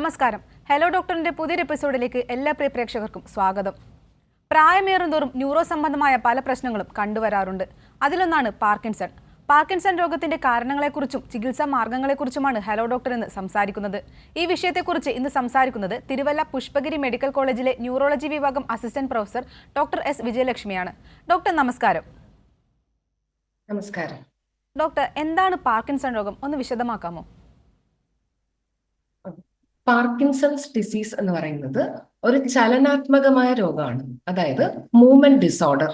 നമസ്കാരം. ഹലോ ഡോക്ടറിന്റെ പുതിയൊരു എപ്പിസോഡിലേക്ക് എല്ലാ പ്രിയ പ്രേക്ഷകർക്കും സ്വാഗതം. പ്രായമേറുന്തോറും ന്യൂറോ സംബന്ധമായ പല പ്രശ്നങ്ങളും കണ്ടുവരാറുണ്ട്. അതിലൊന്നാണ് പാർക്കിൻസൺ. പാർക്കിൻസൺ രോഗത്തിന്റെ കാരണങ്ങളെക്കുറിച്ചും ചികിത്സാ മാർഗങ്ങളെക്കുറിച്ചുമാണ് ഹലോ ഡോക്ടർ ഇന്ന് സംസാരിക്കുന്നത്. ഈ വിഷയത്തെക്കുറിച്ച് ഇന്ന് സംസാരിക്കുന്നത് തിരുവല്ല പുഷ്പഗിരി മെഡിക്കൽ കോളേജിലെ ന്യൂറോളജി വിഭാഗം അസിസ്റ്റന്റ് പ്രൊഫസർ ഡോക്ടർ എസ് വിജയലക്ഷ്മിയാണ്. ഡോക്ടർ നമസ്കാരം. നമസ്കാരം. ഡോക്ടർ, എന്താണ് പാർക്കിൻസൺ രോഗം? ഒന്ന് വിശദമാക്കാമോ? പാർക്കിൻസൺസ് ഡിസീസ് എന്ന് പറയുന്നത് ഒരു ചലനാത്മകമായ രോഗമാണ്, അതായത് മൂവ്മെന്റ് ഡിസോർഡർ.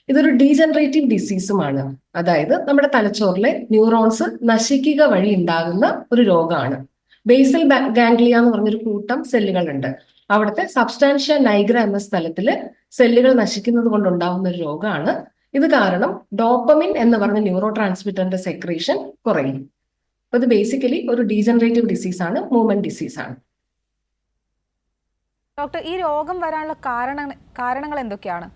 ഇതൊരു ഡീജനറേറ്റീവ് ഡിസീസുമാണ്, അതായത് നമ്മുടെ തലച്ചോറിലെ ന്യൂറോൺസ് നശിക്കുക വഴി ഉണ്ടാകുന്ന ഒരു രോഗമാണ്. ബേസൽ ഗാംഗ്ലിയ എന്ന് പറഞ്ഞൊരു കൂട്ടം സെല്ലുകളുണ്ട്. അവിടുത്തെ സബ്സ്റ്റാൻഷ്യ നൈഗ്ര എന്ന സ്ഥലത്തില് സെല്ലുകൾ നശിക്കുന്നത് കൊണ്ടുണ്ടാകുന്ന ഒരു രോഗമാണ്. ഇത് കാരണം ഡോപ്പമിൻ എന്ന് പറഞ്ഞ ന്യൂറോ ട്രാൻസ്മിറ്ററിന്റെ സെക്രീഷൻ കുറയും. അപ്പൊ ഇത് ബേസിക്കലി ഒരു ഡീജനറേറ്റീവ് ഡിസീസാണ്, മൂവ്മെന്റ് ഡിസീസാണ്. ഡോക്ടർ, ഈ രോഗം വരാനുള്ള കാരണങ്ങൾ എന്തൊക്കെയാണ്?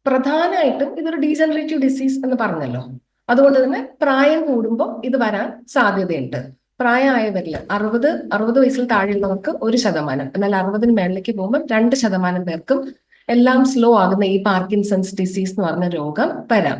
പ്രധാനമായിട്ടും ഇതൊരു ഡീജനറേറ്റീവ് ഡിസീസ് എന്ന് പറഞ്ഞല്ലോ, അതുകൊണ്ട് തന്നെ പ്രായം കൂടുമ്പോൾ ഇത് വരാൻ സാധ്യതയുണ്ട്. പ്രായമായവരിൽ 60 വയസ്സിൽ താഴെയുള്ളവർക്ക് 1%, എന്നാൽ 60-ന് മേളിലേക്ക് പോകുമ്പോൾ 2% പേർക്കും എല്ലാം സ്ലോ ആകുന്ന ഈ പാർക്കിൻസൺസ് ഡിസീസ് എന്ന് പറഞ്ഞ രോഗം വരാം.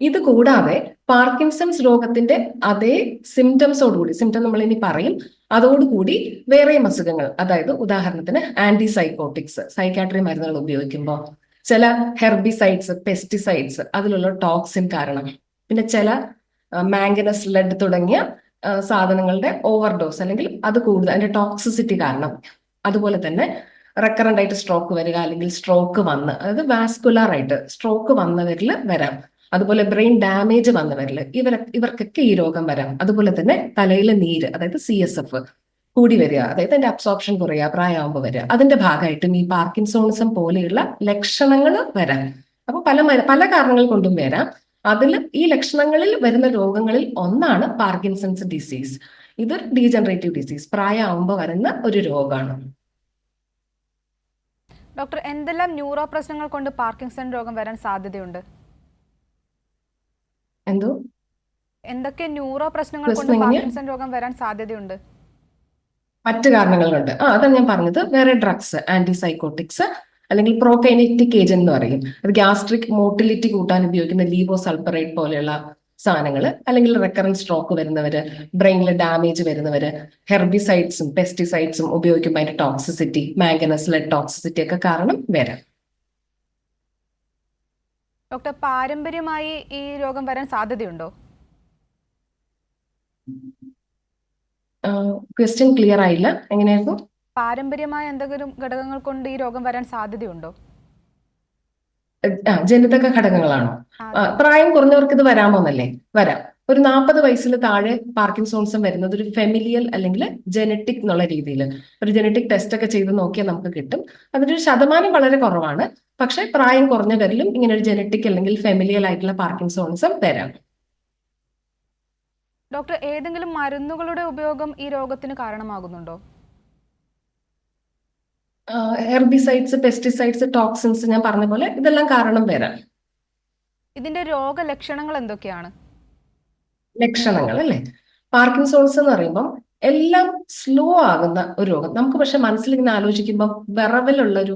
ഇത് കൂടാതെ പാർക്കിൻസൺസ് രോഗത്തിന്റെ അതേ സിംറ്റംസോടുകൂടി, സിംറ്റം നമ്മൾ ഇനി പറയും, അതോടുകൂടി വേറെയും അസുഖങ്ങൾ, അതായത് ഉദാഹരണത്തിന് ആന്റിസൈക്കോട്ടിക്സ്, സൈക്കാട്രി മരുന്നുകൾ ഉപയോഗിക്കുമ്പോൾ, ചില ഹെർബിസൈഡ്സ്, പെസ്റ്റിസൈഡ്സ്, അതിലുള്ള ടോക്സിൻ കാരണം, പിന്നെ ചില മാംഗനസ്, ലെഡ് തുടങ്ങിയ സാധനങ്ങളുടെ ഓവർഡോസ് അല്ലെങ്കിൽ അത് കൂടുതൽ അതിന്റെ ടോക്സിസിറ്റി കാരണം, അതുപോലെ തന്നെ റെക്കറന്റ് ആയിട്ട് സ്ട്രോക്ക് വരിക അല്ലെങ്കിൽ സ്ട്രോക്ക് വന്ന്, അതായത് വാസ്കുലർ ആയിട്ട് സ്ട്രോക്ക് വന്നവരിൽ വരാം. അതുപോലെ ബ്രെയിൻ ഡാമേജ് വന്നവരിൽ ഇവർക്കൊക്കെ ഈ രോഗം വരാം. അതുപോലെ തന്നെ തലയിലെ നീര്, അതായത് CSF കൂടി വരിക, അതായത് അതിന്റെ അബ്സോർപ്ഷൻ കുറയുക, പ്രായമാകുമ്പോൾ വരിക. അതിന്റെ ഭാഗമായിട്ടും ഈ പാർക്കിൻസോണിസം പോലെയുള്ള ലക്ഷണങ്ങൾ വരാം. അപ്പൊ പല കാരണങ്ങൾ കൊണ്ടും വരാം. അതിൽ ഈ ലക്ഷണങ്ങളിൽ വരുന്ന രോഗങ്ങളിൽ ഒന്നാണ് പാർക്കിൻസൺസ് ഡിസീസ്. ഇത് ഡീജനറേറ്റീവ് ഡിസീസ്, പ്രായമാകുമ്പോൾ വരുന്ന ഒരു രോഗമാണ്. ഡോക്ടർ, എന്തെല്ലാം ന്യൂറോ പ്രശ്നങ്ങൾ കൊണ്ട് പാർക്കിൻസൺ രോഗം വരാൻ സാധ്യതയുണ്ട്? എന്തൊക്കെ ന്യൂറോ പ്രശ്നങ്ങൾ കൊണ്ട് പാർക്കിൻസൺ രോഗം വരാൻ സാധ്യതയുണ്ട്? മറ്റു കാരണങ്ങളുണ്ട്. അതാണ് ഞാൻ പറഞ്ഞത്. വേറെ ഡ്രഗ്സ്, ആന്റിസൈക്കോട്ടിക്സ് അല്ലെങ്കിൽ പ്രോകൈനറ്റിക് ഏജന്റ് എന്ന് പറയും. അത് ഗ്യാസ്ട്രിക് മോട്ടിലിറ്റി കൂട്ടാൻ ഉപയോഗിക്കുന്ന ലീവോസൾഫറേറ്റ് പോലെയുള്ള സാധനങ്ങൾ, അല്ലെങ്കിൽ റെക്കറന്റ് സ്ട്രോക്ക് വരുന്നവര്, ബ്രെയിനിൽ ഡാമേജ് വരുന്നവര്, ഹെർബിസൈഡ്സും പെസ്റ്റിസൈഡ്സും ഉപയോഗിക്കുമ്പോൾ അതിന്റെ ടോക്സിസിറ്റി, മാംഗനസ്, ലെഡ് ടോക്സിസിറ്റി ഒക്കെ കാരണം വരാം. ഡോക്ടർ, പാരമ്പര്യമായി ഈ രോഗം വരാൻ സാധ്യതയുണ്ടോ? ക്വസ്റ്റ്യൻ ക്ലിയർ ആയില്ല, എങ്ങനെയായിരുന്നു? പാരമ്പര്യമായ എന്തെങ്കിലും ഘടകങ്ങൾ കൊണ്ട് ഈ രോഗം വരാൻ സാധ്യതയുണ്ടോ? ജനിതക ഘടകങ്ങളാണോ? പ്രായം കുറഞ്ഞവർക്ക് ഇത് വരാമോന്നല്ലേ? വരാം. ഒരു 40 വയസ്സിൽ താഴെ പാർക്കിൻസോൺസം വരുന്നത് ഒരു ഫെമിലിയൽ അല്ലെങ്കിൽ ജനറ്റിക് എന്നുള്ള രീതിയിൽ ഒരു ജനറ്റിക് ടെസ്റ്റ് ഒക്കെ ചെയ്ത് നോക്കിയാൽ നമുക്ക് കിട്ടും. അതിന്റെ ഒരു ശതമാനം വളരെ കുറവാണ്. പക്ഷെ പ്രായം കുറഞ്ഞവരിലും ഇങ്ങനെ ഒരു ജനറ്റിക് അല്ലെങ്കിൽ ഫെമിലിയൽ ആയിട്ടുള്ള പാർക്കിൻസോൺസം വരാം. ഡോക്ടർ, ഏതെങ്കിലും മരുന്നുകളുടെ ഉപയോഗം ഈ രോഗത്തിന് കാരണമാകുന്നുണ്ടോ? ഹെർബിസൈഡ്സ്, പെസ്റ്റിസൈഡ്സ്, ടോക്സിൻസ് ഞാൻ പറഞ്ഞ പോലെ ഇതെല്ലാം കാരണം വരാം. ഇതിന്റെ രോഗലക്ഷണങ്ങൾ എന്തൊക്കെയാണ്? ലക്ഷണങ്ങൾ അല്ലേ? പാർക്കിൻസോൺസ് എന്ന് പറയുമ്പോൾ എല്ലാം സ്ലോ ആകുന്ന ഒരു രോഗം. നമുക്ക് പക്ഷെ മനസ്സിൽ ഇങ്ങനെ ആലോചിക്കുമ്പോൾ വിറവലുള്ള ഒരു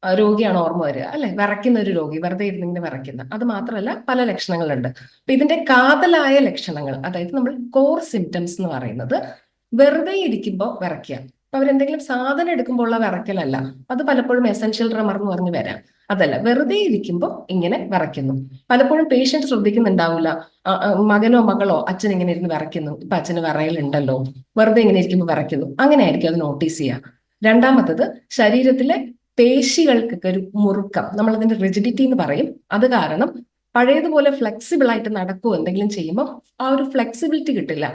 രോഗിയാണ് ഓർമ്മ വരിക, അല്ലെ? വിറയ്ക്കുന്ന ഒരു രോഗി, വെറുതെ ഇരുന്നിങ്ങനെ വിറയ്ക്കുന്ന. അത് മാത്രമല്ല, പല ലക്ഷണങ്ങളുണ്ട്. അപ്പൊ ഇതിന്റെ കാതലായ ലക്ഷണങ്ങൾ, അതായത് നമ്മൾ കോർ സിംറ്റംസ് എന്ന് പറയുന്നത്, വെറുതെ ഇരിക്കുമ്പോൾ വിറയ്ക്കുക. അപ്പൊ അവരെന്തെങ്കിലും സാധനം എടുക്കുമ്പോൾ ഉള്ള വിറയ്ക്കലല്ല, അത് പലപ്പോഴും എസെൻഷ്യൽ ട്രെമർ എന്ന് പറഞ്ഞ് വരാം. അതല്ല, വെറുതെ ഇരിക്കുമ്പോൾ ഇങ്ങനെ വിറയ്ക്കുന്നു. പലപ്പോഴും പേഷ്യന്റ് ശ്രദ്ധിക്കുന്നുണ്ടാവില്ല, മകനോ മകളോ അച്ഛൻ ഇങ്ങനെ ഇരുന്ന് വിറയ്ക്കുന്നു, ഇപ്പൊ അച്ഛന് വിറയലുണ്ടല്ലോ, വെറുതെ ഇങ്ങനെ ഇരിക്കുമ്പോൾ വിറയ്ക്കുന്നു, അങ്ങനെ ആയിരിക്കും അത് നോട്ടീസ് ചെയ്യുക. രണ്ടാമത്തത്, ശരീരത്തിലെ പേശികൾക്കൊക്കെ ഒരു മുറുക്കം, നമ്മളതിന്റെ റിജിഡിറ്റി എന്ന് പറയും. അത് കാരണം പഴയതുപോലെ ഫ്ലെക്സിബിൾ ആയിട്ട് നടക്കുമോ എന്തെങ്കിലും ചെയ്യുമ്പോൾ ആ ഒരു ഫ്ലെക്സിബിലിറ്റി കിട്ടില്ല,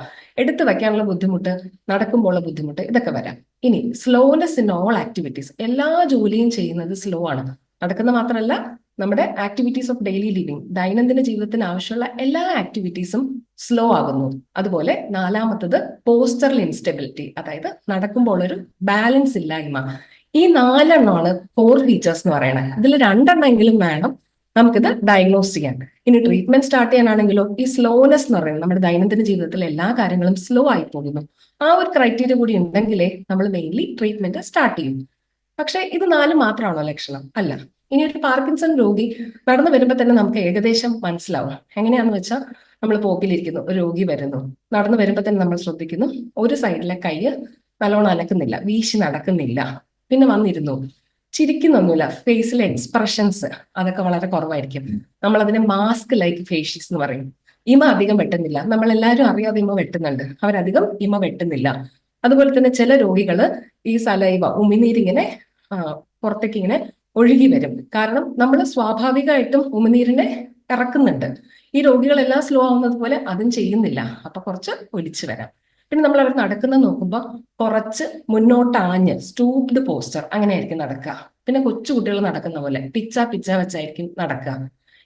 എടുത്തു വെക്കാനുള്ള ബുദ്ധിമുട്ട്, നടക്കുമ്പോഴുള്ള ബുദ്ധിമുട്ട്, ഇതൊക്കെ വരാം. ഇനി സ്ലോനെസ് ഇൻ ഓൾ ആക്ടിവിറ്റീസ്, എല്ലാ ജോലിയും ചെയ്യുന്നത് സ്ലോ ആണ്. നടക്കുന്ന മാത്രമല്ല, നമ്മുടെ ആക്ടിവിറ്റീസ് ഓഫ് ഡെയിലി ലിവിങ്, ദൈനംദിന ജീവിതത്തിന് ആവശ്യമുള്ള എല്ലാ ആക്ടിവിറ്റീസും സ്ലോ ആകുന്നു. അതുപോലെ നാലാമത്തത് പോസ്റ്ററൽ ഇൻസ്റ്റെബിലിറ്റി, അതായത് നടക്കുമ്പോൾ ഒരു ബാലൻസ് ഇല്ലായ്മ. ഈ 4 കോർ ഫീച്ചേഴ്സ് എന്ന് പറയുന്നത്. ഇതിൽ 2 വേണം നമുക്കിത് ഡയഗ്നോസ് ചെയ്യാം. ഇനി ട്രീറ്റ്മെന്റ് സ്റ്റാർട്ട് ചെയ്യാനാണെങ്കിലോ ഈ സ്ലോനെസ് എന്ന് പറയുന്നത് നമ്മുടെ ദൈനംദിന ജീവിതത്തിലെ എല്ലാ കാര്യങ്ങളും സ്ലോ ആയി പോകുന്നു. ആ ഒരു ക്രൈറ്റീരിയ കൂടി ഉണ്ടെങ്കിലേ നമ്മൾ മെയിൻലി ട്രീറ്റ്മെന്റ് സ്റ്റാർട്ട് ചെയ്യും. പക്ഷെ ഇത് 4 മാത്രമാണോ ലക്ഷണം? അല്ല. ഇനി ഒരു പാർക്കിൻസൺ രോഗി നടന്നു വരുമ്പോൾ തന്നെ നമുക്ക് ഏകദേശം മനസ്സിലാവും. എങ്ങനെയാന്ന് വെച്ചാൽ നമ്മൾ പോക്കിലിരിക്കുന്നു, ഒരു രോഗി വരുന്നു, നടന്നു വരുമ്പോൾ തന്നെ നമ്മൾ ശ്രദ്ധിക്കുന്നു ഒരു സൈഡിലെ കൈ നല്ലോണം അനക്കുന്നില്ല, വീശി നടക്കുന്നില്ല, പിന്നെ വന്നിരുന്നു, ചിരിക്കുന്നൊന്നുമില്ല, ഫേസിലെ എക്സ്പ്രഷൻസ് അതൊക്കെ വളരെ കുറവായിരിക്കും. നമ്മൾ അതിനെ മാസ്ക് ലൈക്ക് ഫേഷ്യസ് എന്ന് പറയും. ഇമ അധികം വെട്ടുന്നില്ല, നമ്മൾ എല്ലാവരും അറിയാതെ ഇമ വെട്ടുന്നുണ്ട്, അവരധികം ഇമ വെട്ടുന്നില്ല. അതുപോലെ തന്നെ ചില രോഗികള് ഈ സലൈവ ഉമിനീരിങ്ങനെ പുറത്തേക്ക് ഇങ്ങനെ ഒഴുകി വരും. കാരണം നമ്മൾ സ്വാഭാവികമായിട്ടും ഉമിനീരിനെ ഇറക്കുന്നുണ്ട്. ഈ രോഗികളെല്ലാം സ്ലോ ആവുന്നത് പോലെ അതും ചെയ്യുന്നില്ല, അപ്പൊ കുറച്ച് ഒലിച്ചു വരാം. പിന്നെ നമ്മൾ അവർ നടക്കുന്ന നോക്കുമ്പോൾ കുറച്ച് മുന്നോട്ടാഞ്ഞ് സ്റ്റൂപ്ഡ് പോസ്റ്റർ അങ്ങനെയായിരിക്കും നടക്കുക. പിന്നെ കൊച്ചുകുട്ടികൾ നടക്കുന്ന പോലെ പിച്ച പിച്ച വെച്ചായിരിക്കും നടക്കുക.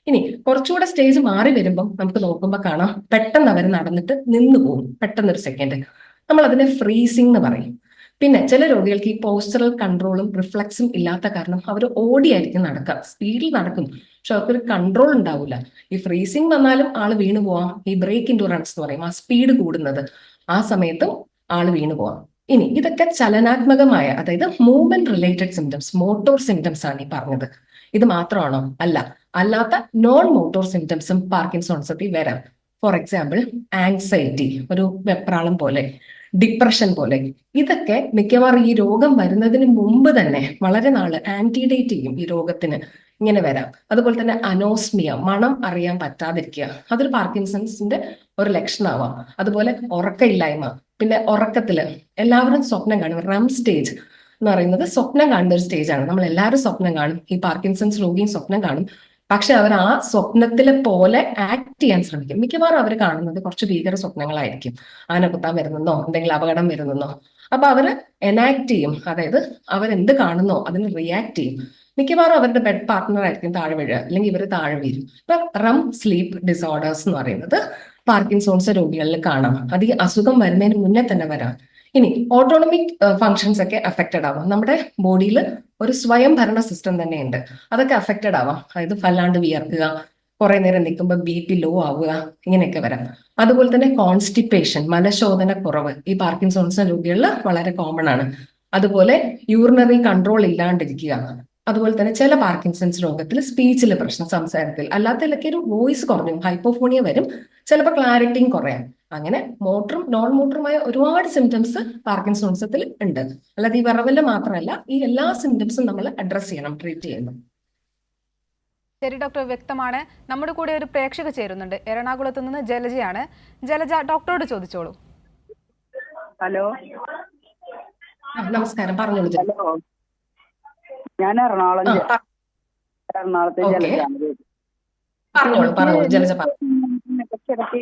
ഇനി കുറച്ചുകൂടെ സ്റ്റേജ് മാറി വരുമ്പോൾ നമുക്ക് നോക്കുമ്പോൾ കാണാം പെട്ടെന്ന് അവർ നടന്നിട്ട് നിന്ന് പോകും, പെട്ടെന്നൊരു സെക്കൻഡ്. നമ്മൾ അതിനെ ഫ്രീസിംഗ് എന്ന് പറയും. പിന്നെ ചില രോഗികൾക്ക് ഈ പോസ്റ്ററൽ കൺട്രോളും റിഫ്ലക്സും ഇല്ലാത്ത കാരണം അവർ ഓടിയായിരിക്കും നടക്കുക, സ്പീഡിൽ നടക്കും, പക്ഷെ അവർക്കൊരു കൺട്രോൾ ഉണ്ടാവില്ല. ഈ ഫ്രീസിംഗ് വന്നാലും ആള് വീണു പോവാം. ഈ ബ്രേക്ക് ഇൻടു റൺസ് എന്ന് പറയും, ആ സ്പീഡ് കൂടുന്നത്, ആ സമയത്തും ആള് വീണു പോവാം. ഇനി ഇതൊക്കെ ചലനാത്മകമായ, അതായത് movement related symptoms, motor symptoms ആണ് ഈ പറഞ്ഞത്. ഇത് മാത്രമാണോ? അല്ല. അല്ലാത്ത നോൺ മോട്ടോർ സിംറ്റംസും പാർക്കിൻസോൺസത്തിൽ വരാം. ഫോർ എക്സാമ്പിൾ ആങ്സൈറ്റി, ഒരു വെപ്രാളം പോലെ, ഡിപ്രഷൻ പോലെ. ഇതൊക്കെ മിക്കവാറും ഈ രോഗം വരുന്നതിന് മുമ്പ് തന്നെ വളരെ നാള് ആന്റിഡേറ്റ് ചെയ്യും ഈ രോഗത്തിന്, ഇങ്ങനെ വരാം. അതുപോലെ തന്നെ അനോസ്മിയ, മണം അറിയാൻ പറ്റാതിരിക്കുക, അതൊരു പാർക്കിൻസൺസിന്റെ ഒരു ലക്ഷണമാവാം. അതുപോലെ ഉറക്കമില്ലായ്മ, പിന്നെ ഉറക്കത്തില് എല്ലാവരും സ്വപ്നം കാണും. റം സ്റ്റേജ് എന്ന് പറയുന്നത് സ്വപ്നം കാണുന്ന ഒരു സ്റ്റേജ് ആണ്. നമ്മൾ എല്ലാവരും സ്വപ്നം കാണും, ഈ പാർക്കിൻസൺസ് രോഗിയും സ്വപ്നം കാണും. പക്ഷെ അവർ ആ സ്വപ്നത്തിലെ പോലെ ആക്ട് ചെയ്യാൻ ശ്രമിക്കും. മിക്കവാറും അവർ കാണുന്നത് കുറച്ച് ഭീകര സ്വപ്നങ്ങളായിരിക്കും. ആന കുത്താൻ വരുന്നെന്നോ എന്തെങ്കിലും അപകടം വരുന്നെന്നോ. അപ്പൊ അവര് എനാക്ട് ചെയ്യും, അതായത് അവരെന്ത് കാണുന്നോ അതിന് റിയാക്ട് ചെയ്യും. മിക്കവാറും അവരുടെ ബെഡ് പാർട്ട്ണർ ആയിരിക്കും താഴെ വീഴുക, അല്ലെങ്കിൽ ഇവർ താഴെ വീഴും. ഇപ്പൊ റം സ്ലീപ്പ് ഡിസോർഡേഴ്സ് എന്ന് പറയുന്നത് പാർക്കിൻസോൺസ് രോഗികളിൽ കാണാം. അത് ഈ അസുഖം വരുന്നതിന് മുന്നേ തന്നെ വരാം. ഇനി ഓട്ടോണമിക് ഫങ്ഷൻസ് ഒക്കെ അഫക്റ്റഡ് ആവാം. നമ്മുടെ ബോഡിയിൽ ഒരു സ്വയം ഭരണ സിസ്റ്റം തന്നെയുണ്ട്, അതൊക്കെ അഫക്റ്റഡ് ആവാം. അതായത് വല്ലാണ്ട് വിയർക്കുക, കുറെ നേരം നിൽക്കുമ്പോൾ BP ലോ ആവുക, ഇങ്ങനെയൊക്കെ വരാം. അതുപോലെ തന്നെ കോൺസ്റ്റിപ്പേഷൻ, മലശോധന കുറവ്, ഈ പാർക്കിൻസോൺസ് രോഗികളിൽ വളരെ കോമൺ ആണ്. അതുപോലെ യൂറിനറി കൺട്രോൾ ഇല്ലാണ്ടിരിക്കുക. അതുപോലെ തന്നെ ചില പാർക്കിൻസൺസ് രോഗത്തിൽ സ്പീച്ചിൽ പ്രശ്നം, സംസാരത്തിൽ, അല്ലാത്തതിലൊക്കെ ഒരു വോയിസ് കുറഞ്ഞു, ഹൈപ്പോഫോണിയ വരും, ചിലപ്പോൾ ക്ലാരിറ്റിയും കുറയാം. അങ്ങനെ മോട്ടറും നോൺ മോട്ടറുമായ ഒരുപാട് സിംറ്റംസ് പാർക്കിൻസോൺസത്തിൽ ഉണ്ട്. അല്ലാതെ ഈ വിറവല് മാത്രമല്ല, ഈ എല്ലാ സിംറ്റംസും നമ്മൾ അഡ്രസ് ചെയ്യണം, ട്രീറ്റ് ചെയ്യണം. ശരി ഡോക്ടർ, വ്യക്തമാണ്. നമ്മുടെ കൂടെ ഒരു പ്രേക്ഷക ചേരുന്നുണ്ട്, എറണാകുളത്ത് നിന്ന് ജലജയാണ്. ജലജ, ഡോക്ടറോട് ചോദിച്ചോളൂ. ഹലോ, നമസ്കാരം, പറഞ്ഞോളൂ. ഹലോ, ഞാൻ എറണാകുളത്തെ ജലജയാണ്. ഇടയ്ക്കിടയ്ക്ക്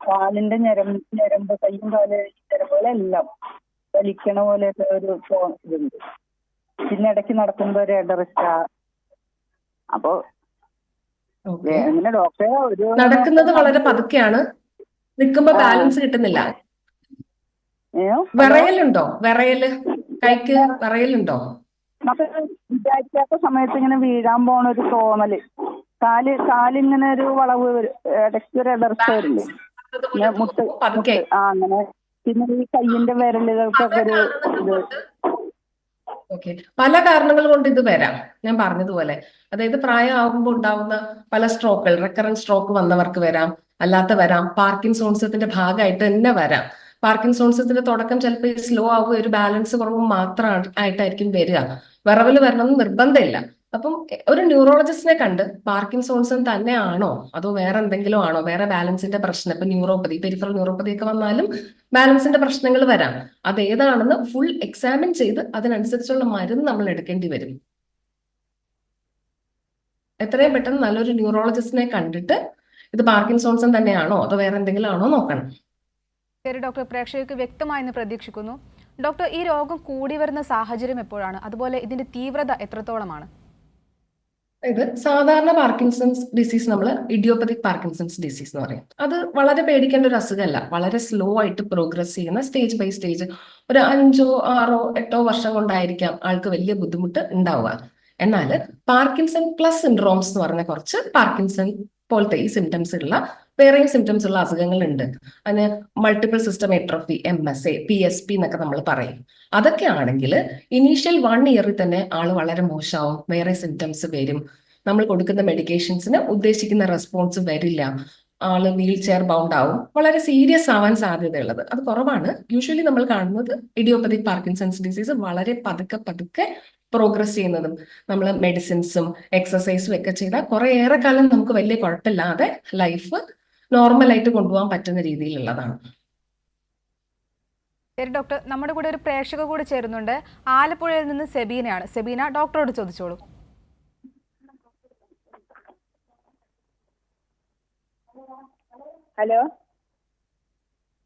കാലിന്റെ ഞരമ്പ്, കയ്യും കാല് ഞരമ്പുകളെല്ലാം വലിക്കണ പോലെയൊക്കെ ഒരു ഇതുണ്ട്. പിന്നെ ഇടയ്ക്ക് നടക്കുമ്പോ ഒരു ഇടറിച്ച. അപ്പൊ എങ്ങനെ ഡോക്ടറെ നടക്കുന്നത് വളരെ പതുക്കെയാണ്, നിൽക്കുമ്പോ ബാലൻസ് കിട്ടുന്നില്ല. വിറയലുണ്ടോ? വിറയല്, കൈക്ക് വിറയലുണ്ടോ? നമുക്ക് വിചാരിക്കാത്ത സമയത്ത് ഇങ്ങനെ വീഴാൻ പോണ ഒരു തോന്നല്, കാലിങ്ങനെ ഒരു വളവ്, ഇടയ്ക്ക് ഒരു ഇടർച്ച വരില്ലേ, മുട്ട് അങ്ങനെ. പിന്നെ ഈ കയ്യിന്റെ വിരലുകൾക്കൊക്കെ ഒരു ഇത്. ഓക്കെ, പല കാരണങ്ങൾ കൊണ്ട് ഇത് വരാം. ഞാൻ പറഞ്ഞതുപോലെ, അതായത് പ്രായമാകുമ്പോൾ ഉണ്ടാവുന്ന പല സ്ട്രോക്കുകൾ, റെക്കറന്റ് സ്ട്രോക്ക് വന്നവർക്ക് വരാം, അല്ലാത്ത വരാം. പാർക്കിൻസോൺസത്തിന്റെ ഭാഗമായിട്ട് തന്നെ വരാം. പാർക്കിൻസോൺസത്തിന്റെ തുടക്കം ചിലപ്പോൾ ഈ സ്ലോ ആവുക, ഒരു ബാലൻസ് കുറവ് മാത്രം ആയിട്ടായിരിക്കും വരിക. വിറവല് വരണമെന്ന് നിർബന്ധമില്ല. അപ്പം ഒരു ന്യൂറോളജിസ്റ്റിനെ കണ്ട് പാർക്കിൻസോൺസൺ തന്നെ ആണോ അതോ വേറെ എന്തെങ്കിലും ആണോ, വേറെ ബാലൻസിന്റെ പ്രശ്നം, ഇപ്പൊ ന്യൂറോപ്പതി, പെരിഫറൽ ന്യൂറോപ്പതി ഒക്കെ വന്നാലും ബാലൻസിന്റെ പ്രശ്നങ്ങൾ വരാം. അത് ഏതാണെന്ന് ഫുൾ എക്സാമിൻ ചെയ്ത് അതിനനുസരിച്ചുള്ള മരുന്ന് നമ്മൾ എടുക്കേണ്ടി വരും. എത്രയും പെട്ടെന്ന് നല്ലൊരു ന്യൂറോളജിസ്റ്റിനെ കണ്ടിട്ട് ഇത് പാർക്കിൻസോൺസൺ തന്നെയാണോ അതോ വേറെ എന്തെങ്കിലും ആണോ നോക്കണം. ശരി ഡോക്ടർ, പ്രേക്ഷകർക്ക് വ്യക്തമായെന്ന് പ്രതീക്ഷിക്കുന്നു. ഡോക്ടർ, ഈ രോഗം കൂടി വരുന്ന സാഹചര്യം എപ്പോഴാണ്? അതുപോലെ ഇതിന്റെ തീവ്രത എത്രത്തോളമാണ്? ഇത് സാധാരണ പാർക്കിൻസൺസ് ഡിസീസ് നമ്മൾ ഇഡിയോപ്പതിക് പാർക്കിൻസൺസ് ഡിസീസ് എന്ന് പറയും. അത് വളരെ പേടിക്കേണ്ട ഒരു അസുഖമല്ല, വളരെ സ്ലോ ആയിട്ട് പ്രോഗ്രസ് ചെയ്യുന്ന, സ്റ്റേജ് ബൈ സ്റ്റേജ് ഒരു 5, 6, 8 വർഷം കൊണ്ടായിരിക്കാം ആൾക്ക് വലിയ ബുദ്ധിമുട്ട് ഉണ്ടാവുക. എന്നാൽ പാർക്കിൻസൺ പ്ലസ് സിൻഡ്രോംസ് എന്ന് പറഞ്ഞ കുറച്ച് പാർക്കിൻസൺ പോലത്തെ ഈ സിംറ്റംസ് ഉള്ള വേറെയും സിംറ്റംസ് ഉള്ള അസുഖങ്ങളുണ്ട്. അതിന് multiple system atrophy, MSA, PSP എന്നൊക്കെ നമ്മൾ പറയും. അതൊക്കെ ആണെങ്കിൽ ഇനീഷ്യൽ 1 ഇയറിൽ തന്നെ ആള് വളരെ മോശമാവും, വേറെ സിംറ്റംസ് വരും, നമ്മൾ കൊടുക്കുന്ന മെഡിക്കേഷൻസിന് ഉദ്ദേശിക്കുന്ന റെസ്പോൺസ് വരില്ല, ആള് വീൽ ചെയർ ബൗണ്ട് ആവും, വളരെ സീരിയസ് ആവാൻ സാധ്യതയുള്ളത് അത് കുറവാണ്. യൂഷ്വലി നമ്മൾ കാണുന്നത് ഇഡിയോപ്പതിക് പാർക്കിൻസൺസ് ഡിസീസ് വളരെ പതുക്കെ പതുക്കെ പ്രോഗ്രസ് ചെയ്യുന്നതും നമ്മൾ മെഡിസിൻസും എക്സസൈസും ഒക്കെ ചെയ്താൽ കുറേയേറെ കാലം നമുക്ക് വലിയ കുഴപ്പമില്ലാതെ ലൈഫ് നോർമലായിട്ട് കൊണ്ടുപോകാൻ പറ്റുന്ന രീതിയിലുള്ളതാണ്. ശരി ഡോക്ടർ, നമ്മുടെ കൂടെ ഒരു പ്രേക്ഷക കൂടി ചേരുന്നുണ്ട്. ആലപ്പുഴയിൽ നിന്ന് സെബീനയാണ്. സെബീന, ഡോക്ടറോട് ചോദിച്ചോളൂ. ഹലോ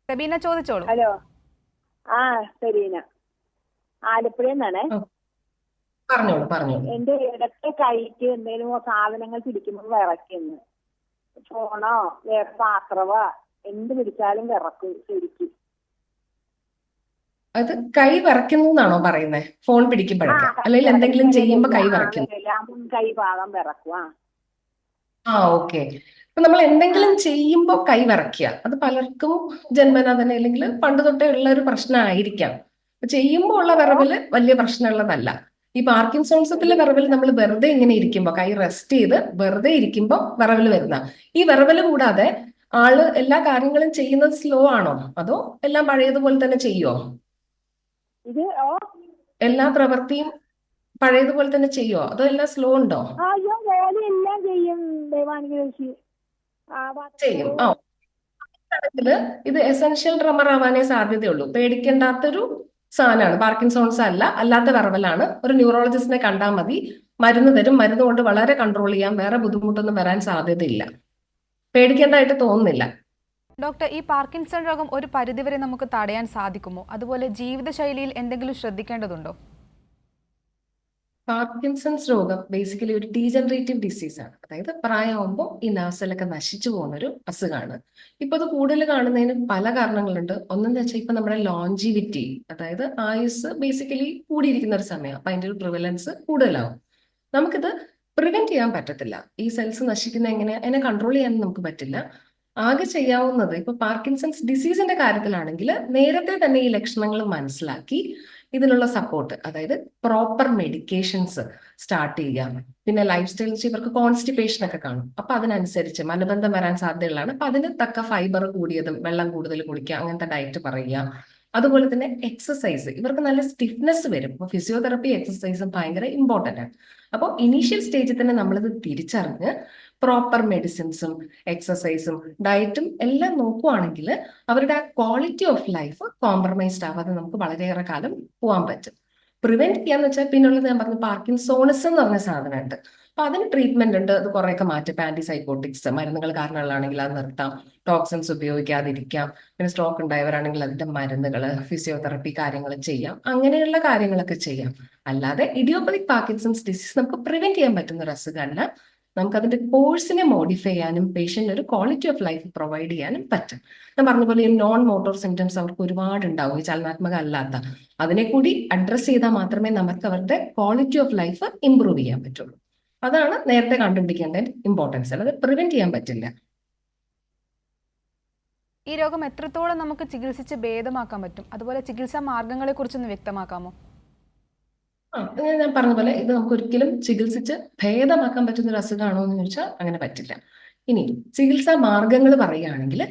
സെബീന ചോദിച്ചോളൂ. ഹലോ, സെരീന, ആലപ്പുഴയിൽ നിന്നാണേ. പറഞ്ഞോളൂ പറഞ്ഞോളൂ. എന്റെ ഇടയ്ക്ക് കൈക്ക് എന്തെങ്കിലും സാധനങ്ങൾ പിടിക്കുമ്പോൾ വിറയ്ക്കുന്നു. ഫോണോ വേറെ പാത്രവോ എന്ത് പിടിച്ചാലും വിറക്കും ശരിക്കും. അത് കൈ വിറയ്ക്കുന്നു എന്നാണോ പറയുന്നത്? ഫോൺ പിടിക്കുമ്പോഴൊക്കെ അല്ലെങ്കിൽ എന്തെങ്കിലും ചെയ്യുമ്പോ കൈ വിറയ്ക്കും? കൈ ഭാഗം വിറക്കും. ഓക്കെ. ഇപ്പൊ നമ്മൾ എന്തെങ്കിലും ചെയ്യുമ്പോൾ കൈ വിറയ്ക്കുക, അത് പലർക്കും ജന്മനാ തന്നെ അല്ലെങ്കിൽ പണ്ട് തൊട്ടേ ഉള്ള ഒരു പ്രശ്നമായിരിക്കാം. ചെയ്യുമ്പോൾ ഉള്ള വിറവല് വലിയ പ്രശ്നമുള്ളതല്ല. ഈ പാർക്കിൻസോൺസത്തിലെ വിറവൽ നമ്മൾ വെറുതെ ഇങ്ങനെ ഇരിക്കുമ്പോൾ, കൈ റെസ്റ്റ് ചെയ്ത് വെറുതെ ഇരിക്കുമ്പോൾ വിറവൽ വരുന്ന ഈ വിറവല് കൂടാതെ ആള് എല്ലാ കാര്യങ്ങളും ചെയ്യുന്നത് സ്ലോ ആണോ അതോ എല്ലാം പഴയതുപോലെ തന്നെ ചെയ്യുമോ? ഇത് എല്ലാ പ്രവൃത്തിയും പഴയതുപോലെ തന്നെ ചെയ്യുമോ അതോ എല്ലാം സ്ലോ ഉണ്ടോ? അയ്യോ, വേലയെല്ലാം ചെയ്യും ചെയ്യും. ഇത് എസെൻഷ്യൽ ട്രെമർ ആവാനേ സാധ്യതയുള്ളൂ. പേടിക്കേണ്ടാത്തൊരു സാധനമാണ്. പാർക്കിൻസോൺസ് അല്ലാത്ത വിറവലാണ്. ഒരു ന്യൂറോളജിസ്റ്റിനെ കണ്ടാൽ മതി, മരുന്ന് തരും. മരുന്ന് കൊണ്ട് വളരെ കൺട്രോൾ ചെയ്യാം, വേറെ ബുദ്ധിമുട്ടൊന്നും വരാൻ സാധ്യതയില്ല, പേടിക്കേണ്ടതായിട്ട് തോന്നുന്നില്ല. ഡോക്ടർ, ഈ പാർക്കിൻസൺ രോഗം ഒരു പരിധിവരെ നമുക്ക് തടയാൻ സാധിക്കുമോ? അതുപോലെ ജീവിതശൈലിയിൽ എന്തെങ്കിലും ശ്രദ്ധിക്കേണ്ടതുണ്ടോ? പാർക്കിൻസൺസ് രോഗം ബേസിക്കലി ഒരു ഡീജനറേറ്റീവ് ഡിസീസാണ്. അതായത് പ്രായമാകുമ്പോൾ ഈ നർവ്സെല്ലൊക്കെ നശിച്ചു പോകുന്ന ഒരു അസുഖമാണ്. ഇപ്പൊ അത് കൂടുതൽ കാണുന്നതിന് പല കാരണങ്ങളുണ്ട്. ഒന്നെന്ന് വെച്ചാൽ ഇപ്പൊ നമ്മുടെ ലോഞ്ചിവിറ്റി, അതായത് ആയുസ് ബേസിക്കലി കൂടിയിരിക്കുന്ന ഒരു സമയം, അപ്പൊ അതിന്റെ ഒരു പ്രിവലൻസ് കൂടുതലാവും. നമുക്കിത് പ്രിവെന്റ് ചെയ്യാൻ പറ്റത്തില്ല. ഈ സെൽസ് നശിക്കുന്ന എങ്ങനെ, അതിനെ കൺട്രോൾ ചെയ്യാൻ നമുക്ക് പറ്റില്ല. ആകെ ചെയ്യാവുന്നത് ഇപ്പൊ പാർക്കിൻസൺസ് ഡിസീസിന്റെ കാര്യത്തിലാണെങ്കിൽ നേരത്തെ തന്നെ ഈ ലക്ഷണങ്ങൾ മനസ്സിലാക്കി ഇതിനുള്ള സപ്പോർട്ട്, അതായത് പ്രോപ്പർ മെഡിക്കേഷൻസ് സ്റ്റാർട്ട് ചെയ്യാം. പിന്നെ ലൈഫ് സ്റ്റൈൽ ഇവർക്ക് കോൺസ്റ്റിപ്പേഷൻ ഒക്കെ കാണും, അപ്പൊ അതിനനുസരിച്ച് മലബന്ധം വരാൻ സാധ്യതയുള്ളതാണ്. അപ്പൊ അതിന് തക്ക ഫൈബർ കൂടിയതും വെള്ളം കൂടുതൽ കുടിക്കുക, അങ്ങനത്തെ ഡയറ്റ് പറയുക. അതുപോലെ തന്നെ എക്സസൈസ്, ഇവർക്ക് നല്ല സ്റ്റിഫ്നെസ് വരും. അപ്പൊ ഫിസിയോതെറപ്പി എക്സസൈസും ഭയങ്കര ഇമ്പോർട്ടന്റ് ആണ്. അപ്പോൾ ഇനീഷ്യൽ സ്റ്റേജിൽ തന്നെ നമ്മളിത് തിരിച്ചറിഞ്ഞ് പ്രോപ്പർ മെഡിസിൻസും എക്സസൈസും ഡയറ്റും എല്ലാം നോക്കുവാണെങ്കിൽ അവരുടെ ക്വാളിറ്റി ഓഫ് ലൈഫ് കോംപ്രമൈസ്ഡ് ആവാതെ നമുക്ക് വളരെയേറെ കാലം പോകാൻ പറ്റും. പ്രിവെന്റ് ചെയ്യാന്ന് വെച്ചാൽ പിന്നുള്ളത് ഞാൻ പറഞ്ഞു പാർക്കിൻസോണിസം എന്ന് പറഞ്ഞ സാധനമുണ്ട്. അപ്പൊ അതിന് ട്രീറ്റ്മെന്റ് ഉണ്ട്. അത് കുറേയൊക്കെ മാറ്റും. ആന്റിസൈക്കോട്ടിക്സ് മരുന്നുകൾ കാരണമുള്ളതാണെങ്കിൽ അത് നിർത്താം, ടോക്സിൻസ് ഉപയോഗിക്കാതിരിക്കാം. പിന്നെ സ്ട്രോക്ക് ഉണ്ടായവരാണെങ്കിൽ അതിന്റെ മരുന്നുകൾ, ഫിസിയോതെറപ്പി കാര്യങ്ങൾ ചെയ്യാം. അങ്ങനെയുള്ള കാര്യങ്ങളൊക്കെ ചെയ്യാം. അല്ലാതെ ഇഡിയോപ്പതിക് പാർക്കിൻസൺസ് ഡിസീസ് നമുക്ക് പ്രിവെന്റ് ചെയ്യാൻ പറ്റുന്ന ഒരു അസുഖമല്ല. നമുക്ക് അതിന്റെ കോഴ്സിനെ മോഡിഫൈ ചെയ്യാനും പേഷ്യന്റിന് ഒരു ക്വാളിറ്റി ഓഫ് ലൈഫ് പ്രൊവൈഡ് ചെയ്യാനും പറ്റും. ഞാൻ പറഞ്ഞ പോലെ ഈ നോൺ മോട്ടോർ സിംറ്റംസ് അവർക്ക് ഒരുപാട് ഉണ്ടാവും, ഈ ചലനാത്മക അല്ലാത്ത. അതിനെ കൂടി അഡ്രസ് ചെയ്താൽ മാത്രമേ നമുക്ക് അവരുടെ ക്വാളിറ്റി ഓഫ് ലൈഫ് ഇംപ്രൂവ് ചെയ്യാൻ പറ്റുള്ളൂ. അതാണ് നേരത്തെ കണ്ടുപിടിക്കേണ്ട ഇമ്പോർട്ടൻസ്. അല്ലാതെ പ്രിവെന്റ് ചെയ്യാൻ പറ്റില്ല. ഈ രോഗം എത്രത്തോളം നമുക്ക് ചികിത്സിച്ച് ഭേദമാക്കാൻ പറ്റും? അതുപോലെ ചികിത്സാ മാർഗങ്ങളെ കുറിച്ചൊന്ന് വ്യക്തമാക്കാമോ? ഞാൻ പറഞ്ഞ പോലെ ഇത് നമുക്ക് ഒരിക്കലും ചികിത്സിച്ച് ഭേദമാക്കാൻ പറ്റുന്ന ഒരു അസുഖമാണോ എന്ന് ചോദിച്ചാൽ അങ്ങനെ പറ്റില്ല. ഇനി ചികിത്സാ മാർഗങ്ങൾ പറയുകയാണെങ്കിൽ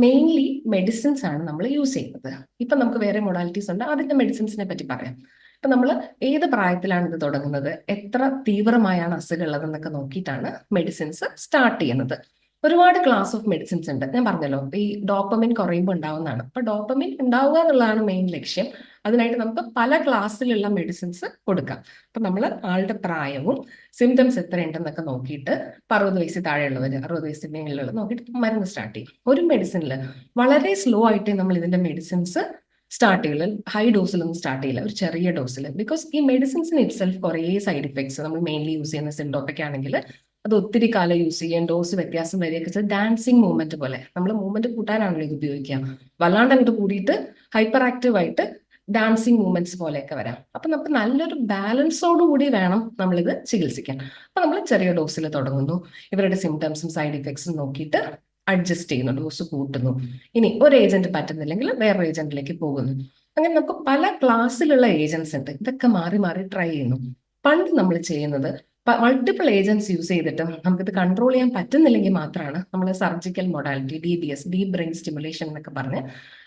മെയിൻലി മെഡിസിൻസ് ആണ് നമ്മൾ യൂസ് ചെയ്യുന്നത്. ഇപ്പൊ നമുക്ക് വേറെ മൊഡാലിറ്റീസ് ഉണ്ട്, അതിന്റെ മെഡിസിൻസിനെ പറ്റി പറയാം. ഇപ്പൊ നമ്മൾ ഏത് പ്രായത്തിലാണ് ഇത് തുടങ്ങുന്നത്, എത്ര തീവ്രമായാണ് അസുഖം ഉള്ളതെന്നൊക്കെ നോക്കിയിട്ടാണ് മെഡിസിൻസ് സ്റ്റാർട്ട് ചെയ്യുന്നത്. ഒരുപാട് ക്ലാസ് ഓഫ് മെഡിസിൻസ് ഉണ്ട്. ഞാൻ പറഞ്ഞല്ലോ ഈ ഡോപ്പമിൻ കുറയുമ്പോൾ ഉണ്ടാവുന്നതാണ്. അപ്പൊ ഡോപ്പമിൻ ഉണ്ടാവുക എന്നുള്ളതാണ് മെയിൻ ലക്ഷ്യം. അതിനായിട്ട് നമുക്ക് പല ക്ലാസ്സിലുള്ള മെഡിസിൻസ് കൊടുക്കാം. അപ്പൊ നമ്മൾ ആളുടെ പ്രായവും സിംറ്റംസ് എത്രയുണ്ടെന്നൊക്കെ നോക്കിയിട്ട് 60 വയസ്സിൽ താഴെയുള്ളവർ, 60 വയസ്സിന് മേലുള്ളത് നോക്കിയിട്ട് മരുന്ന് സ്റ്റാർട്ട് ചെയ്യും. ഒരു മെഡിസിനിൽ വളരെ സ്ലോ ആയിട്ട് നമ്മൾ ഇതിന്റെ മെഡിസിൻസ് സ്റ്റാർട്ട് ചെയ്യില്ല, ഹൈ ഡോസിലൊന്നും സ്റ്റാർട്ട് ചെയ്യില്ല, ഒരു ചെറിയ ഡോസിൽ. ബിക്കോസ് ഈ മെഡിസിൻസിന് ഇറ്റ് സെൽഫ് കുറേ സൈഡ് ഇഫക്ട്സ്. നമ്മൾ മെയിൻലി യൂസ് ചെയ്യുന്ന സിൻഡോപ്പൊക്കെ ആണെങ്കിൽ അത് ഒത്തിരി കാലം യൂസ് ചെയ്യാൻ ഡോസ് വ്യത്യാസം വരികയൊക്കെ ഡാൻസിങ് മൂവ്മെന്റ് പോലെ നമ്മൾ മൂവ്മെന്റ് കൂട്ടാനാണല്ലോ ഇത് ഉപയോഗിക്കുക. വല്ലാണ്ട് അങ്ങോട്ട് കൂടിയിട്ട് ഹൈപ്പർ ആക്റ്റീവ് ആയിട്ട് ഡാൻസിങ് മൂവ്മെന്റ്സ് പോലെയൊക്കെ വരാം. അപ്പൊ നമുക്ക് നല്ലൊരു ബാലൻസോട് കൂടി വേണം നമ്മളിത് ചികിത്സിക്കാൻ. അപ്പൊ നമ്മൾ ചെറിയ ഡോസിൽ തുടങ്ങുന്നു, ഇവരുടെ സിംറ്റംസും സൈഡ് ഇഫക്ട്സും നോക്കിയിട്ട് അഡ്ജസ്റ്റ് ചെയ്യുന്നു, ഡോസ് കൂട്ടുന്നു. ഇനി ഒരു ഏജന്റ് പറ്റുന്നില്ലെങ്കിൽ വേറൊരു ഏജന്റിലേക്ക് പോകുന്നു. അങ്ങനെ നമുക്ക് പല ക്ലാസ്സിലുള്ള ഏജൻസ് ഉണ്ട്. ഇതൊക്കെ മാറി മാറി ട്രൈ ചെയ്യുന്നു. പണ്ട് നമ്മൾ ചെയ്യുന്നത് മൾട്ടിപ്പിൾ ഏജൻസ് യൂസ് ചെയ്തിട്ട് നമുക്കിത് കൺട്രോൾ ചെയ്യാൻ പറ്റുന്നില്ലെങ്കിൽ മാത്രമാണ് നമ്മൾ surgical modality, DBS, deep brain stimulation എന്നൊക്കെ പറഞ്ഞ്,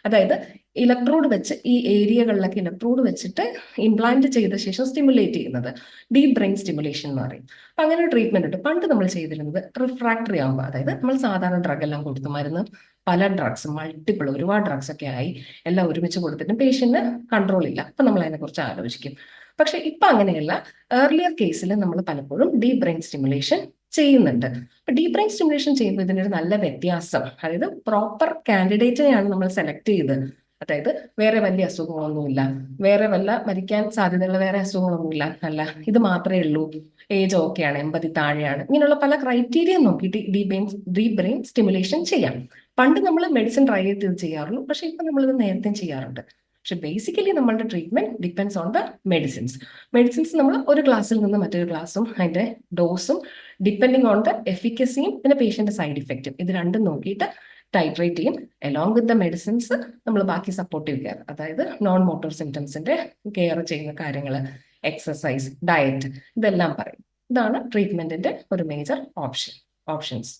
അതായത് ഇലക്ട്രോഡ് വെച്ച് ഈ ഏരിയകളിലൊക്കെ ഇലക്ട്രോഡ് വെച്ചിട്ട് ഇംപ്ലാന്റ് ചെയ്ത ശേഷം സ്റ്റിമുലേറ്റ് ചെയ്യുന്നത് ഡീപ് ബ്രെയിൻ സ്റ്റിമുലേഷൻ എന്ന് പറയും. അപ്പൊ അങ്ങനെ ഒരു ട്രീറ്റ്മെന്റ് ഉണ്ട്. പണ്ട് നമ്മൾ ചെയ്തിരുന്നത് റിഫ്രാക്ടറി ആകുമ്പോൾ, അതായത് നമ്മൾ സാധാരണ ഡ്രഗ് എല്ലാം കൊടുത്തു, മരുന്ന് പല ഡ്രഗ്സ്, ഒരുപാട് ഡ്രഗ്സ് ഒക്കെ ആയി എല്ലാം ഒരുമിച്ച് കൊടുത്തിട്ടും പേഷ്യന്റിന് കൺട്രോൾ ഇല്ല. അപ്പൊ നമ്മൾ അതിനെക്കുറിച്ച് ആലോചിക്കും. പക്ഷെ ഇപ്പൊ അങ്ങനെയല്ല. ഏർലിയർ കേസിൽ നമ്മൾ പലപ്പോഴും ഡീപ് ബ്രെയിൻ സ്റ്റിമുലേഷൻ ചെയ്യുന്നുണ്ട്. അപ്പൊ ഡീപ് ബ്രെയിൻ സ്റ്റിമുലേഷൻ ചെയ്യുമ്പോൾ ഇതിനൊരു നല്ല വ്യത്യാസം, അതായത് പ്രോപ്പർ കാൻഡിഡേറ്റിനെയാണ് നമ്മൾ സെലക്ട് ചെയ്തത്. അതായത് വേറെ വലിയ അസുഖങ്ങളൊന്നുമില്ല, വേറെ വല്ല മരിക്കാൻ സാധ്യതയുള്ള വേറെ അസുഖങ്ങളൊന്നുമില്ല, അല്ല ഇത് മാത്രമേ ഉള്ളൂ, ഏജ് ഓക്കെയാണ്, 80 താഴെയാണ്, ഇങ്ങനെയുള്ള പല ക്രൈറ്റീരിയ നോക്കിയിട്ട് ഡീപ് ബ്രെയിൻ സ്റ്റിമുലേഷൻ ചെയ്യാം. പണ്ട് നമ്മൾ മെഡിസിൻ ട്രൈ ചെയ്ത് ഇത് ചെയ്യാറുള്ളൂ, പക്ഷെ ഇപ്പൊ നമ്മളിത് നേരത്തെ ചെയ്യാറുണ്ട്. പക്ഷെ ബേസിക്കലി നമ്മളുടെ treatment depends on the medicines നമ്മൾ ഒരു ക്ലാസ്സിൽ നിന്ന് മറ്റൊരു ക്ലാസ്സും അതിന്റെ ഡോസും ഡിപ്പെൻഡിങ് ഓൺ ദ എഫിക്കസിയും പിന്നെ പേഷ്യന്റ് സൈഡ് ഇഫക്റ്റും ഇത് രണ്ടും നോക്കിയിട്ട് ടൈട്രേറ്റ് ചെയ്യും. അലോങ് വിത്ത് ദ മെഡിസിൻസ് നമ്മൾ ബാക്കി സപ്പോർട്ടീവ് കെയർ, അതായത് നോൺ മോട്ടോർ സിംറ്റംസിന്റെ കെയർ ചെയ്യുന്ന കാര്യങ്ങൾ, എക്സസൈസ്, ഡയറ്റ്, ഇതെല്ലാം പറയും. ഇതാണ് ട്രീറ്റ്മെന്റിന്റെ ഒരു മേജർ ഓപ്ഷൻസ്.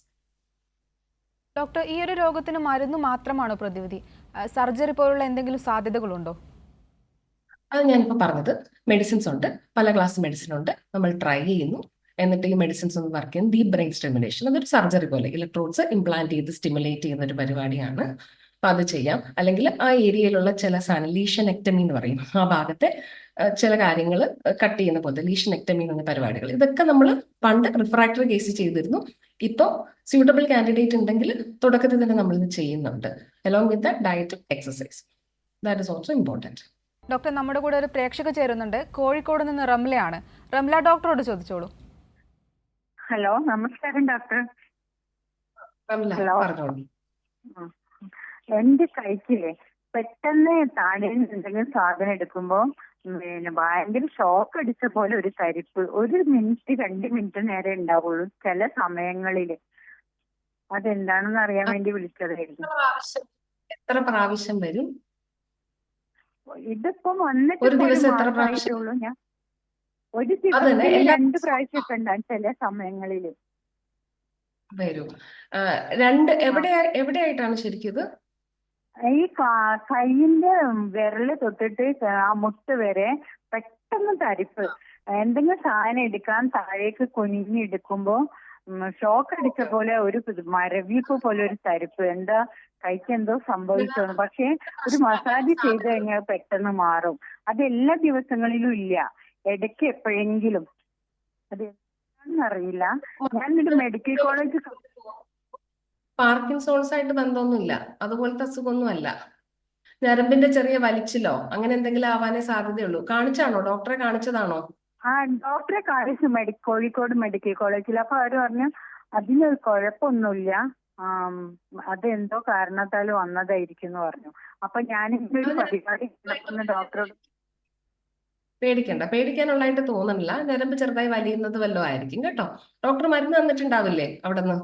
ഡോക്ടർ, ഈ ഒരു രോഗത്തിന് മരുന്ന് മാത്രമാണോ പ്രതിവിധി? സർജറി പോലുള്ള എന്തെങ്കിലും സാധ്യതകളുണ്ടോ? അത് ഞാനിപ്പോൾ പറഞ്ഞത്, മെഡിസിൻസ് ഉണ്ട്, പല ക്ലാസ് മെഡിസിൻ ഉണ്ട്, നമ്മൾ ട്രൈ ചെയ്യുന്നു. എന്നിട്ട് ഈ മെഡിസിൻസ് ഒന്ന് വർക്ക് ചെയ്യുന്ന ഡീപ് ബ്രെയിൻ സ്റ്റിമുലേഷൻ, അതൊരു സർജറി പോലെ ഇലക്ട്രോഡ്സ് ഇംപ്ലാന്റ് ചെയ്ത് സ്റ്റിമുലേറ്റ് ചെയ്യുന്ന ഒരു പരിപാടിയാണ്. അപ്പൊ അത് ചെയ്യാം. അല്ലെങ്കിൽ ആ ഏരിയയിലുള്ള ചില സാധനം ലീഷനെക്ടമി എന്ന് പറയും, ആ ഭാഗത്തെ ചില കാര്യങ്ങൾ കട്ട് ചെയ്യുന്ന പോലത്തെ ലീഷനെക്ടമി എന്ന പരിപാടികൾ, ഇതൊക്കെ നമ്മൾ പണ്ട് റിഫ്രാക്ടറി കേസ് ചെയ്തിരുന്നു. ഇപ്പോൾ സ്യൂട്ടബിൾ കാൻഡിഡേറ്റ് ഉണ്ടെങ്കിൽ തുടക്കത്തിൽ തന്നെ നമ്മൾ ഇത് ചെയ്യുന്നുണ്ട്, along with the diet, exercise. That is also important. Doctor, നമ്മുടെ കൂടെ ഒരു പ്രേക്ഷക ചേരുന്നുണ്ട്. കോഴിക്കോട് നിന്ന് റംലയാണ്. റംല, ഡോക്ടറോട് ചോദിച്ചോളൂ. ഹലോ, നമസ്കാരം ഡോക്ടർ. പറഞ്ഞോളൂ. എന്റെ കൈക്കില്ലേ പെട്ടെന്ന് താഴെ എന്തെങ്കിലും സാധനം എടുക്കുമ്പോ പിന്നെ ഭയങ്കര ഷോക്ക് അടിച്ച പോലെ ഒരു തരിപ്പ്, 1 മിനിറ്റ് 2 മിനിറ്റ് നേരെ ഉണ്ടാവുള്ളൂ ചില സമയങ്ങളില്. അതെന്താണെന്ന് അറിയാൻ വേണ്ടി വിളിച്ചതായിരുന്നു. എത്ര പ്രാവശ്യം വരും? ഇതിപ്പോ വന്നിട്ട് ഒരു ദിവസം എത്ര പ്രാവശ്യം? ഞാൻ ഒരു ദിവസം 2 പ്രാവശ്യമൊക്കെ ഉണ്ടാകും ചില സമയങ്ങളില് വരും. എവിടെയായിട്ടാണ് ശരിക്കും ഇത്? ഈ കൈയിന്റെ വിരല് തൊട്ടിട്ട് ആ മുട്ട് വരെ പെട്ടെന്ന് തരിപ്പ്. എന്തെങ്കിലും സാധനം എടുക്കാൻ താഴേക്ക് കുനിഞ്ഞെടുക്കുമ്പോ ഷോക്ക് അടിച്ച പോലെ ഒരു മരവിപ്പ് പോലെ ഒരു തരിപ്പ്. എന്താ കൈക്ക് എന്തോ സംഭവിച്ചു. പക്ഷെ ഒരു മസാജ് ചെയ്ത് കഴിഞ്ഞാൽ പെട്ടെന്ന് മാറും. അത് എല്ലാ ദിവസങ്ങളിലും ഇല്ല, ഇടയ്ക്ക് എപ്പോഴെങ്കിലും. അത് എന്താണെന്ന് അറിയില്ല. ഞാനൊരു മെഡിക്കൽ കോളേജ്. പാർക്കിൻസോൺസ് ആയിട്ട് ബന്ധമൊന്നുമില്ല, അതുപോലത്തെ അസുഖമൊന്നും അല്ല. ഞരമ്പിന്റെ ചെറിയ വലിച്ചിലോ അങ്ങനെ എന്തെങ്കിലും ആവാനേ സാധ്യതയുള്ളൂ. കാണിച്ചാണോ? ഡോക്ടറെ കാണിച്ചതാണോ? ആ, ഡോക്ടറെ കാണിച്ചു കോഴിക്കോട് മെഡിക്കൽ കോളേജിൽ. അപ്പൊ അവര് പറഞ്ഞു അതിനൊരു കുഴപ്പമൊന്നുമില്ല, അതെന്തോ കാരണത്താൽ വന്നതായിരിക്കും എന്ന് പറഞ്ഞു. അപ്പൊ ഞാനിങ്ങനെ ഒരു പരിപാടി ഡോക്ടറോട്. പേടിക്കാനുള്ളതായിട്ട് തോന്നണില്ല. ഞരമ്പ് ചെറുതായി വലിയുന്നത് വല്ലതും ആയിരിക്കും കേട്ടോ. ഡോക്ടർ മരുന്ന് തന്നിട്ടുണ്ടാവില്ലേ അവിടെ നിന്ന്?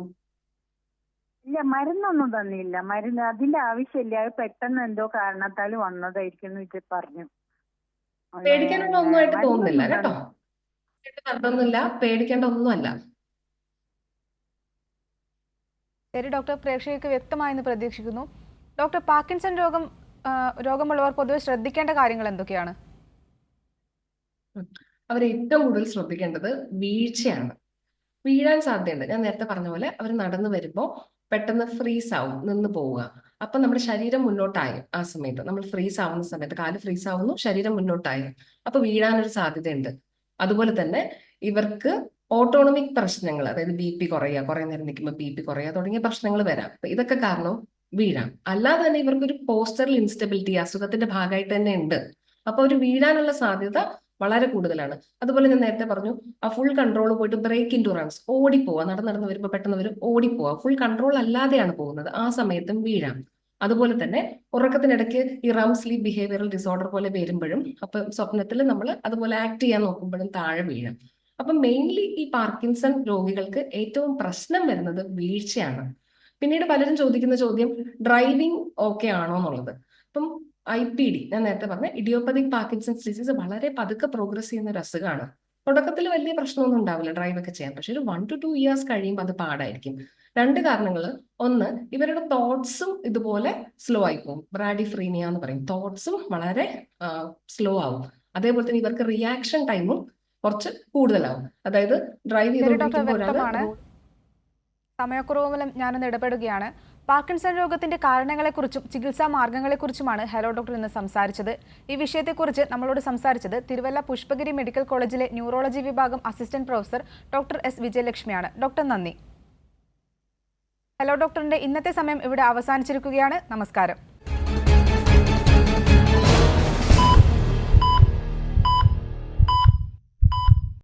ഇല്ല, മരുന്നൊന്നും തന്നില്ല. മരുന്ന് അതിന്റെ ആവശ്യമില്ല, അത് പെട്ടെന്ന് എന്തോ കാരണത്താൽ വന്നതായിരിക്കും ഇത് പറഞ്ഞു. പേടിക്കാനുള്ള ഒന്നുമായിട്ട് തോന്നുന്നില്ല കേട്ടോ. മരുന്നൊന്നുമില്ല, പേടിക്കേണ്ട ഒന്നുമല്ല. ശരി ഡോക്ടർ, പ്രേക്ഷകർക്ക് വ്യക്തമായെന്ന് പ്രതീക്ഷിക്കുന്നു. ഡോക്ടർ, പാർക്കിൻസൺ രോഗമുള്ളവർ പൊതുവെ ശ്രദ്ധിക്കേണ്ട കാര്യങ്ങൾ എന്തൊക്കെയാണ്? അവർ ഏറ്റവും കൂടുതൽ ശ്രദ്ധിക്കേണ്ടത് വീഴ്ചയാണ്. വീഴാൻ സാധ്യതയുണ്ട്. ഞാൻ നേരത്തെ പറഞ്ഞ പോലെ അവർ നടന്നു വരുമ്പോൾ പെട്ടെന്ന് ഫ്രീസ് ആവും, നിന്ന് പോവുക. അപ്പൊ നമ്മുടെ ശരീരം മുന്നോട്ടായി. ആ സമയത്ത് നമ്മൾ ഫ്രീസ് ആവുന്ന സമയത്ത് കാല് ഫ്രീസ് ആവുന്നു, ശരീരം മുന്നോട്ടായി, അപ്പൊ വീഴാനൊരു സാധ്യതയുണ്ട്. അതുപോലെ തന്നെ ഇവർക്ക് ഓട്ടോണമിക് പ്രശ്നങ്ങൾ, അതായത് BP കുറയുക, കുറെ നേരം നിൽക്കുമ്പോൾ BP കുറയുക തുടങ്ങിയ പ്രശ്നങ്ങൾ വരാം. അപ്പൊ ഇതൊക്കെ കാരണം വീഴാം. അല്ലാതെ തന്നെ ഇവർക്കൊരു പോസ്റ്ററൽ ഇൻസ്റ്റബിലിറ്റി അസുഖത്തിന്റെ ഭാഗമായിട്ട് തന്നെ ഉണ്ട്. അപ്പൊ ഒരു വീഴാനുള്ള സാധ്യത വളരെ കൂടുതലാണ്. അതുപോലെ ഞാൻ നേരത്തെ പറഞ്ഞു, ആ ഫുൾ കൺട്രോൾ പോയിട്ട് ബ്രേക്ക് ഇൻ ടു റൺസ്, ഓടിപ്പോവാ, നടന്ന് വരുമ്പോൾ പെട്ടെന്ന് വരും, ഓടിപ്പോവാ, ഫുൾ കൺട്രോൾ അല്ലാതെയാണ് പോകുന്നത്, ആ സമയത്തും വീഴാം. അതുപോലെ തന്നെ ഉറക്കത്തിനിടയ്ക്ക് ഈ റം സ്ലീപ്പ് ബിഹേവിയറൽ ഡിസോർഡർ പോലെ വരുമ്പോഴും അപ്പൊ സ്വപ്നത്തിൽ നമ്മൾ അതുപോലെ ആക്ട് ചെയ്യാൻ നോക്കുമ്പോഴും താഴെ വീഴും. അപ്പം മെയിൻലി ഈ പാർക്കിൻസൺ രോഗികൾക്ക് ഏറ്റവും പ്രശ്നം വരുന്നത് വീഴ്ചയാണ്. പിന്നീട് പലരും ചോദിക്കുന്ന ചോദ്യം ഡ്രൈവിംഗ് ഓക്കെ ആണോ എന്നുള്ളത്. അപ്പം IPD ഞാൻ നേരത്തെ പറഞ്ഞ ഇഡിയോപ്പതിക് പാർക്കിൻസൺസ് ഡിസീസ് വളരെ പതുക്കെ പ്രോഗ്രസ് ചെയ്യുന്ന ഒരു അസുഖമാണ്. തുടക്കത്തിൽ വലിയ പ്രശ്നമൊന്നും ഉണ്ടാവില്ല ഡ്രൈവ് ഒക്കെ ചെയ്യാൻ, പക്ഷെ ഒരു 1 to 2 years കഴിയുമ്പോൾ അത് പാടായിരിക്കും. 2 കാരണങ്ങൾ. ഒന്ന്, ഇവരുടെ തോട്ട്സും ഇതുപോലെ സ്ലോ ആയി പോകും. ബ്രാഡിഫ്രീനിയ എന്ന് പറയും. തോട്ട്സും വളരെ സ്ലോ ആവും. അതേപോലെ തന്നെ ഇവർക്ക് റിയാക്ഷൻ ടൈമും കുറച്ച് കൂടുതലാവും. അതായത് ഡ്രൈവ് ചെയ്തുകൊണ്ടിരിക്കുമ്പോൾ ഒരാൾ സമയക്കുറവ് മൂലം ഞാനൊന്ന് ഇടപെടുകയാണ്. പാർക്കിൻസൺ രോഗത്തിന്റെ കാരണങ്ങളെക്കുറിച്ചും ചികിത്സാ മാർഗങ്ങളെക്കുറിച്ചുമാണ് ഹലോ ഡോക്ടർ ഇന്ന് സംസാരിച്ചത്. ഈ വിഷയത്തെക്കുറിച്ച് നമ്മളോട് സംസാരിച്ചത് തിരുവല്ല പുഷ്പഗിരി മെഡിക്കൽ കോളേജിലെ ന്യൂറോളജി വിഭാഗം അസിസ്റ്റന്റ് പ്രൊഫസർ ഡോക്ടർ എസ് വിജയലക്ഷ്മിയാണ്. ഡോക്ടർ നന്ദി. ഹലോ ഡോക്ടറിന്റെ ഇന്നത്തെ സമയം ഇവിടെ അവസാനിച്ചിരിക്കുകയാണ്. നമസ്കാരം.